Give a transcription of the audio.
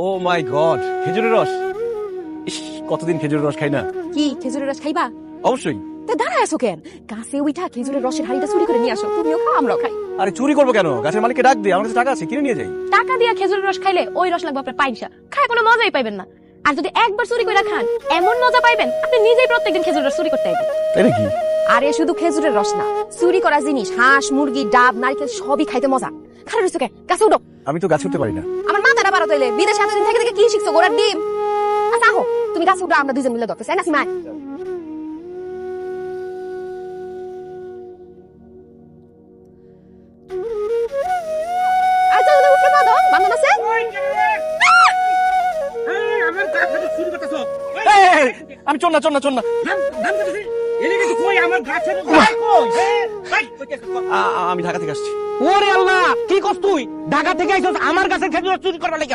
ও মাই god, খেজুরের রস। ইস, কতদিন খেজুরের রস খাই না। কি খেজুরের রস খাইবা? অবশ্যই। তা দাঁড়ায় আছো কেন? গাছে উঠা খেজুরের রসের হাড়িটা চুরি করে নিয়ে আসো, তুমিও খাও আমরাও খাই। আরে চুরি করবো কেন? গাছের মালিককে ডাক দে, আমার কাছে টাকা আছে, কিনে নিয়ে যাই। টাকা দিয়া খেজুরের রস খাইলে ওই রস লাগবে আপনার পয়সা, খায় কোনো মজাই পাইবেন না। আর যদি একবার চুরি করে খান এমন মজা পাইবেন আপনি নিজেই প্রত্যেকদিন খেজুরের রস চুরি করতে আইবেন। তাই নাকি? আরে শুধু খেজুরের রস না, চুরি করা জিনিস হাঁস মুরগি ডাব নারকেল সবই খাইতে মজা। খারাপ হইছো কেন? গাছে উঠো। আমি তো গাছ উঠতে পারি না। আমার মাথাটা বারো তৈলে বিদেশে এতদিন থেকে থেকে কি শিখছো? গোড়ার ডিম। আচ্ছা আহো, তুমি গাছে উঠো, আমরা দুজন মিলে ধরতেছি। নাসিমা আচ্ছা উঠে পা দাও, বান্ধব আছে। এই, আমি চল না চল না চল না। আমি ঢাকা থেকে আসছি। ওরে আল্লাহ, কি করছ তুই? ঢাকা থেকে আইছস আমার কাছে খেজুর চুরি করবার লাগা।